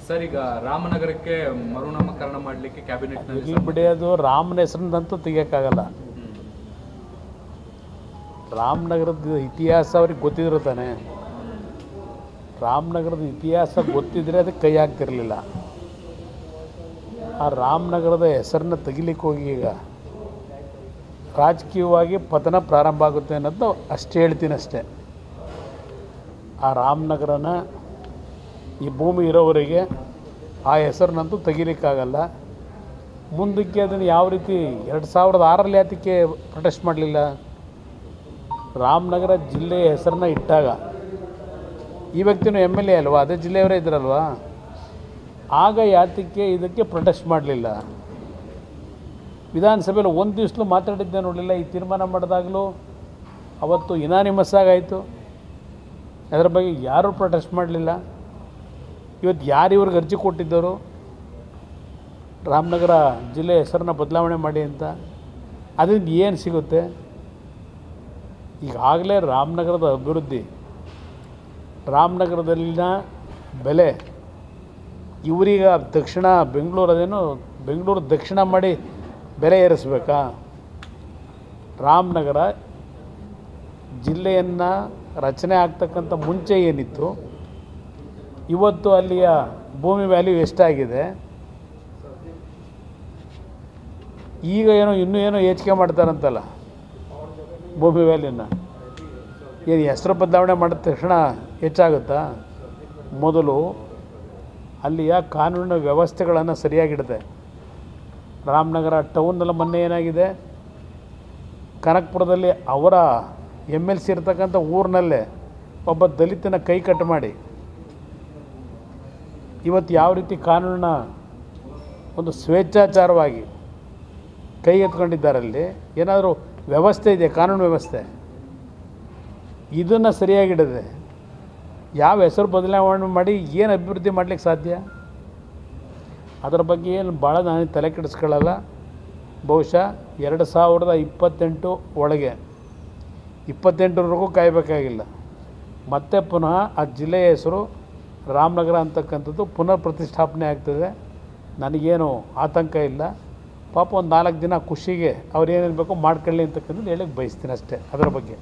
Sir, ಈಗ ರಾಮನಗರಕ್ಕೆ ಮರುನಾಮಕರಣ ಮಾಡಲಿಕ್ಕೆ ಕ್ಯಾಬಿನೆಟ್ ಬಿಡಿಯೋದು ರಾಮನ ಹೆಸರಿನಂತೂ ತೆಗಿಯೋಕ್ಕಾಗಲ್ಲ. ರಾಮನಗರದ ಇತಿಹಾಸ ಅವ್ರಿಗೆ ಗೊತ್ತಿದ್ರು ತಾನೆ. ರಾಮನಗರದ ಇತಿಹಾಸ ಗೊತ್ತಿದ್ರೆ ಅದಕ್ಕೆ ಕೈ ಹಾಕ್ತಿರ್ಲಿಲ್ಲ. ಆ ರಾಮನಗರದ ಹೆಸರನ್ನ ತೆಗಿಲಿಕ್ಕೆ ಹೋಗಿ ಈಗ ರಾಜಕೀಯವಾಗಿ ಪತನ ಪ್ರಾರಂಭ ಆಗುತ್ತೆ ಅನ್ನೋದು ಅಷ್ಟೇ ಹೇಳ್ತೀನಿ ಅಷ್ಟೇ. ಆ ರಾಮನಗರನ ಈ ಭೂಮಿ ಇರೋವರೆಗೆ ಆ ಹೆಸರನ್ನಂತೂ ತೆಗಿಲಿಕ್ಕಾಗಲ್ಲ. ಮುಂದಕ್ಕೆ ಅದನ್ನು ಯಾವ ರೀತಿ 2006ರಲ್ಲಿ ಯಾತಕ್ಕೆ ಪ್ರೊಟೆಸ್ಟ್ ಮಾಡಲಿಲ್ಲ? ರಾಮನಗರ ಜಿಲ್ಲೆಯ ಹೆಸರನ್ನ ಇಟ್ಟಾಗ ಈ ವ್ಯಕ್ತಿನೂ MLA ಅಲ್ವಾ, ಅದೇ ಜಿಲ್ಲೆಯವರೇ ಇದ್ರಲ್ವಾ, ಆಗ ಯಾತಕ್ಕೆ ಇದಕ್ಕೆ ಪ್ರೊಟೆಸ್ಟ್ ಮಾಡಲಿಲ್ಲ? ವಿಧಾನಸಭೆಯಲ್ಲಿ ಒಂದು ದಿವಸಲೂ ಮಾತಾಡಿದ್ದೆ ನೋಡಲಿಲ್ಲ. ಈ ತೀರ್ಮಾನ ಮಾಡಿದಾಗಲೂ ಅವತ್ತು ಇನಾನಿಮಸ್ ಆಗಾಯಿತು. ಅದರ ಬಗ್ಗೆ ಯಾರೂ ಪ್ರೊಟೆಸ್ಟ್ ಮಾಡಲಿಲ್ಲ. ಇವತ್ತು ಯಾರು ಇವ್ರಿಗೆ ಅರ್ಜಿ ಕೊಟ್ಟಿದ್ದರು ರಾಮನಗರ ಜಿಲ್ಲೆ ಹೆಸರನ್ನ ಬದಲಾವಣೆ ಮಾಡಿ ಅಂತ? ಅದರಿಂದ ಏನು ಸಿಗುತ್ತೆ? ಈಗಾಗಲೇ ರಾಮನಗರದ ಅಭಿವೃದ್ಧಿ, ರಾಮನಗರದಲ್ಲಿನ ಬೆಲೆ, ಇವರೀಗ ದಕ್ಷಿಣ ಬೆಂಗಳೂರು ದಕ್ಷಿಣ ಮಾಡಿ ಬೆಲೆ ಏರಿಸ್ಬೇಕಾ? ರಾಮನಗರ ಜಿಲ್ಲೆಯನ್ನು ರಚನೆ ಆಗ್ತಕ್ಕಂಥ ಮುಂಚೆ ಏನಿತ್ತು, ಇವತ್ತು ಅಲ್ಲಿಯ ಭೂಮಿ ವ್ಯಾಲ್ಯೂ ಎಷ್ಟಾಗಿದೆ, ಈಗ ಇನ್ನೂ ಏನೋ ಹೆಚ್ಚಿಗೆ ಮಾಡ್ತಾರಂತಲ್ಲ ಭೂಮಿ ವ್ಯಾಲ್ಯೂನ. ಏನು ಹೆಸರು ಬದಲಾವಣೆ ಮಾಡಿದ ತಕ್ಷಣ ಹೆಚ್ಚಾಗುತ್ತಾ? ಮೊದಲು ಅಲ್ಲಿಯ ಕಾನೂನಿನ ವ್ಯವಸ್ಥೆಗಳನ್ನು ಸರಿಯಾಗಿಡುತ್ತೆ. ರಾಮನಗರ ಟೌನ್ನಲ್ಲಿ ಮೊನ್ನೆ ಏನಾಗಿದೆ, ಕನಕಪುರದಲ್ಲಿ ಅವರ MLC ಇರ್ತಕ್ಕಂಥ ಊರಿನಲ್ಲೇ ಒಬ್ಬ ದಲಿತನ ಕೈ ಕಟ್ ಮಾಡಿ ಇವತ್ತು ಯಾವ ರೀತಿ ಕಾನೂನಿನ ಒಂದು ಸ್ವೇಚ್ಛಾಚಾರವಾಗಿ ಕೈ ಎತ್ಕೊಂಡಿದ್ದಾರಲ್ಲಿ ಏನಾದರೂ ವ್ಯವಸ್ಥೆ ಇದೆ, ಕಾನೂನು ವ್ಯವಸ್ಥೆ? ಇದನ್ನು ಸರಿಯಾಗಿಡದೆ ಯಾವ ಹೆಸರು ಬದಲಾವಣೆ ಮಾಡಿ ಏನು ಅಭಿವೃದ್ಧಿ ಮಾಡಲಿಕ್ಕೆ ಸಾಧ್ಯ? ಅದರ ಬಗ್ಗೆ ಏನು ಭಾಳ ನಾನು ತಲೆ ಕೆಡಿಸ್ಕೊಳ್ಳಲ್ಲ. ಬಹುಶಃ 2028 ಒಳಗೆ 28ರವರೆಗೂ ಕಾಯಬೇಕಾಗಿಲ್ಲ. ಮತ್ತೆ ಪುನಃ ಆ ಜಿಲ್ಲೆಯ ಹೆಸರು ರಾಮನಗರ ಅಂತಕ್ಕಂಥದ್ದು ಪುನರ್ ಪ್ರತಿಷ್ಠಾಪನೆ ಆಗ್ತದೆ. ನನಗೇನು ಆತಂಕ ಇಲ್ಲ. ಪಾಪ ಒಂದು 4 ದಿನ ಖುಷಿಗೆ ಅವ್ರು ಏನಿರಬೇಕು ಮಾಡ್ಕೊಳ್ಳಿ ಅಂತಕ್ಕಂಥದ್ದು ಹೇಳಕ್ಕೆ ಬಯಸ್ತೀನಿ ಅಷ್ಟೇ ಅದರ ಬಗ್ಗೆ.